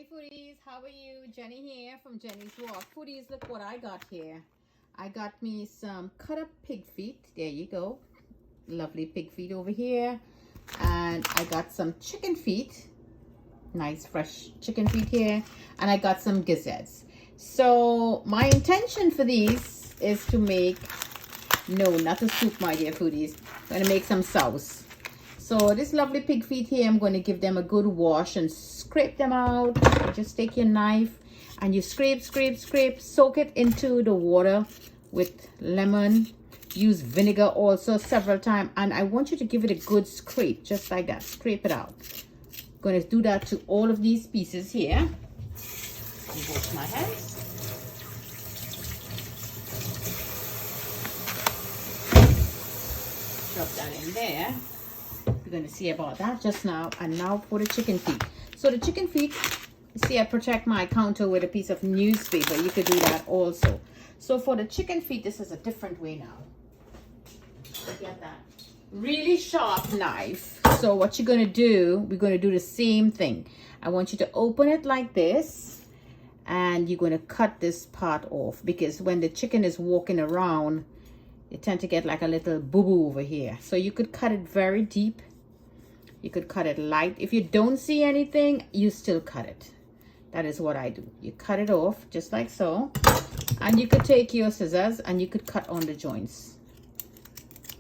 Hey foodies, how are you? Jenny here from Jenny's Walk. Foodies, look what I got here. I got me some cut up pig feet. There you go. Lovely pig feet over here. And I got some chicken feet. Nice fresh chicken feet here. And I got some gizzards. So my intention for these is to make, no, not a soup, my dear foodies. I'm going to make some sauce. So this lovely pig feet here, I'm going to give them a good wash and scrape them out. You just take your knife and you scrape, soak it into the water with lemon. Use vinegar also several times, and I want you to give it a good scrape, just like that. Scrape it out. I'm going to do that to all of these pieces here. And wash my hands. Drop that in there. We're going to see about that just now. And now for the chicken feet. So the chicken feet, see, I protect my counter with a piece of newspaper. You could do that also. So for the chicken feet, this is a different way now. Get that really sharp knife. So what you're going to do, we're going to do the same thing. I want you to open it like this, and you're going to cut this part off, because when the chicken is walking around, you tend to get like a little boo-boo over here. So you could cut it very deep. You could cut it light. If you don't see anything, you still cut it. That is what I do. You cut it off just like so. And you could take your scissors and you could cut on the joints.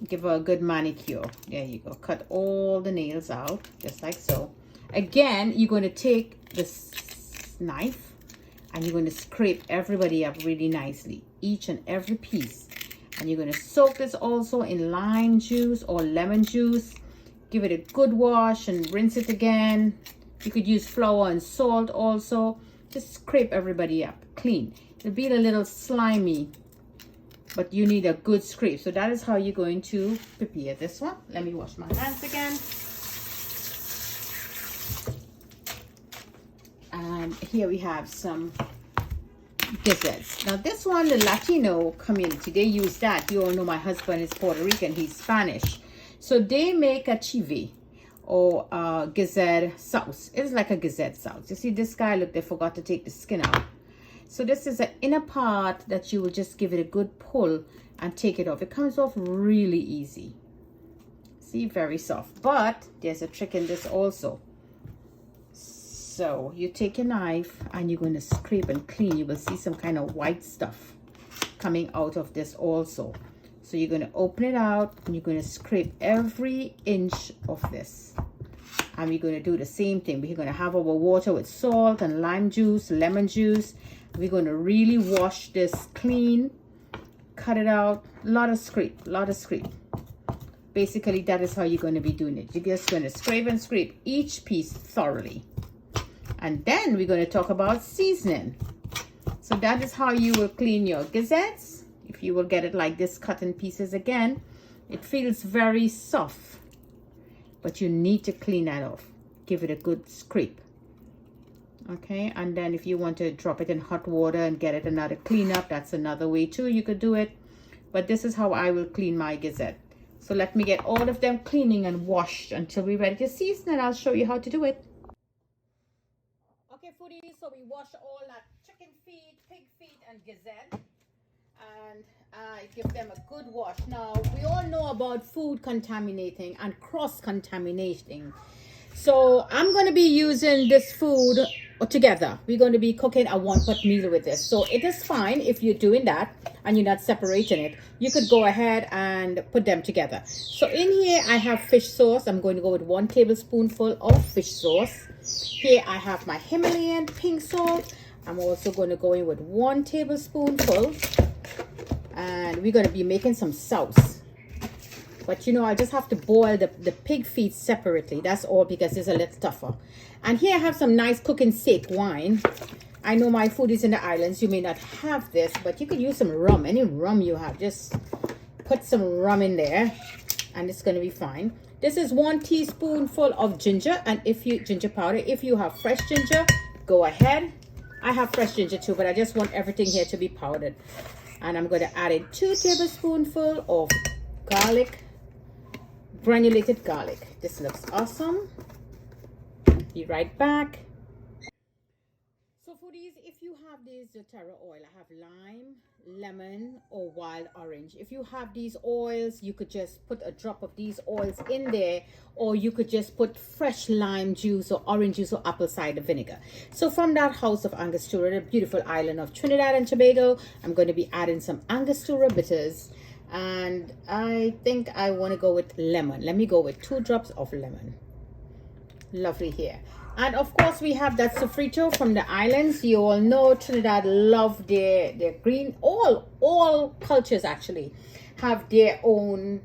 Give her a good manicure. There you go. Cut all the nails out just like so. Again, you're going to take this knife and you're going to scrape everybody up really nicely. Each and every piece. And you're going to soak this also in lime juice or lemon juice. Give it a good wash and rinse it again. You could use flour and salt also. Just scrape everybody up clean. It'll be a little slimy, but you need a good scrape. So that is how you're going to prepare this one. Let me wash my hands again. And here we have some gizzards. Now this one, the Latino community, they use that. You all know my husband is Puerto Rican, he's Spanish. So they make a chive or gizzard sauce. It's like a gizzard sauce. You see this guy, look, they forgot to take the skin out. So this is the inner part that you will just give it a good pull and take it off. It comes off really easy. See, very soft. But there's a trick in this also. So you take your knife and you're going to scrape and clean. You will see some kind of white stuff coming out of this also. So you're going to open it out and you're going to scrape every inch of this. And we're going to do the same thing. We're going to have our water with salt and lime juice, lemon juice. We're going to really wash this clean, cut it out, a lot of scrape. Basically, that is how you're going to be doing it. You're just going to scrape and scrape each piece thoroughly. And then we're going to talk about seasoning. So that is how you will clean your gizzards. If you will get it like this, cut in pieces again, it feels very soft, but you need to clean that off. Give it a good scrape. Okay, and then if you want to drop it in hot water and get it another cleanup, that's another way too. You could do it, but this is how I will clean my gizzard. So let me get all of them cleaning and washed until we're ready to season, and I'll show you how to do it. Okay, foodies, so we wash all that chicken feet, pig feet, and gizzard. And I give them a good wash. Now, we all know about food contaminating and cross-contaminating. So I'm going to be using this food together. We're going to be cooking a one-pot meal with this. So it is fine if you're doing that and you're not separating it. You could go ahead and put them together. So in here, I have fish sauce. I'm going to go with 1 tablespoonful of fish sauce. Here I have my Himalayan pink salt. I'm also going to go in with 1 tablespoonful. And we're going to be making some sauce. But you know, I just have to boil the pig feet separately. That's all, because it's a little tougher. And here I have some nice cooking sake wine. I know my food is in the islands. You may not have this, but you could use some rum. Any rum you have, just put some rum in there and it's going to be fine. This is 1 teaspoonful of ginger, and ginger powder. If you have fresh ginger, go ahead. I have fresh ginger too, but I just want everything here to be powdered. And I'm going to add in 2 tablespoonfuls of garlic, granulated garlic. This looks awesome. Be right back. foodies, if you have this doTERRA oil, I have lime, lemon, or wild orange. If you have these oils, you could just put a drop of these oils in there, or you could just put fresh lime juice or orange juice or apple cider vinegar. So from that house of Angostura, the beautiful island of Trinidad and Tobago, I'm going to be adding some Angostura bitters, and I think I want to go with lemon. Let me go with 2 drops of lemon. Lovely here. And of course we have that Sofrito from the islands. You all know Trinidad love their green. All cultures actually have their own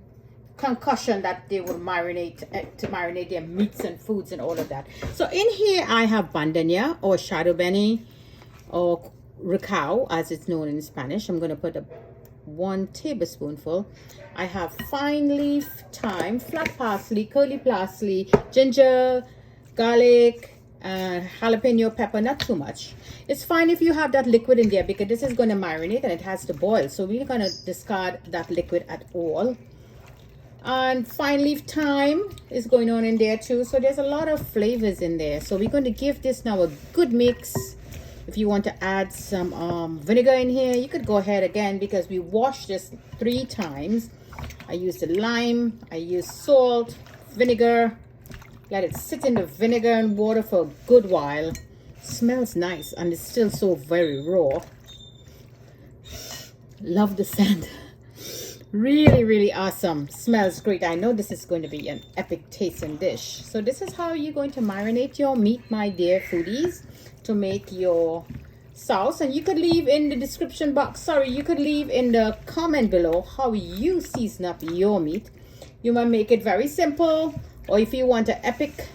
concussion that they will marinate to marinate their meats and foods and all of that. So in here I have bandana or shadow benny or recao as it's known in Spanish. I'm going to put 1 tablespoonful. I have fine leaf thyme, flat parsley, curly parsley, ginger, garlic, jalapeno pepper, not too much. It's fine if you have that liquid in there because this is going to marinate and it has to boil, so we're going to discard that liquid at all. And fine leaf thyme is going on in there too, so there's a lot of flavors in there. So we're going to give this now a good mix. If you want to add some vinegar in here, you could go ahead again because we washed this 3 times. I used the lime, I used salt, vinegar. Let it sit in the vinegar and water for a good while. Smells nice and it's still so very raw. Love the scent. Really awesome. Smells great. I know this is going to be an epic tasting dish. So this is how you're going to marinate your meat, my dear foodies, to make your sauce. And you could leave in the description box, sorry, you could leave in the comment below how you season up your meat. You might make it very simple, or if you want an epic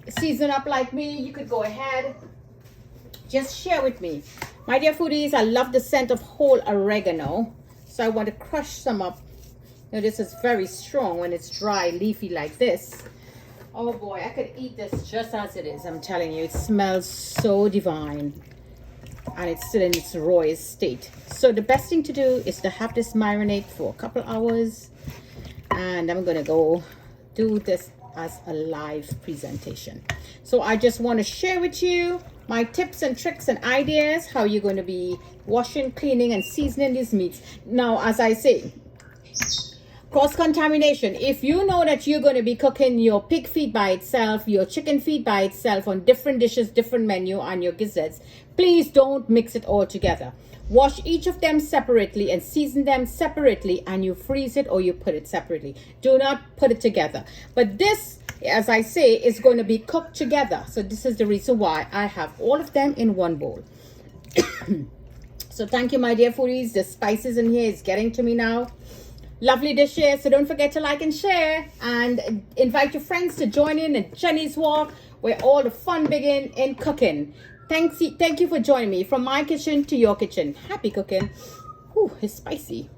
season up like me, you could go ahead, just share with me. My dear foodies, I love the scent of whole oregano, so I want to crush some up. Now this is very strong when it's dry, leafy like this. Oh boy, I could eat this just as it is. I'm telling you, it smells so divine. And it's still in its rawest state. So the best thing to do is to have this marinate for a couple hours. And I'm going to go do this as a live presentation. So I just want to share with you my tips and tricks and ideas how you're going to be washing, cleaning, and seasoning these meats. Now, as I say, cross-contamination. If you know that you're going to be cooking your pig feet by itself, your chicken feet by itself on different dishes, different menu on your gizzards, please don't mix it all together. Wash each of them separately and season them separately, and you freeze it or you put it separately. Do not put it together. But this, as I say, is going to be cooked together. So this is the reason why I have all of them in one bowl. So thank you, my dear foodies. The spices in here is getting to me now. Lovely dishes. So don't forget to like and share, and invite your friends to join in Jenny's Walk, where all the fun begin in cooking. Thank you for joining me from my kitchen to your kitchen. Happy cooking. Whew, it's spicy.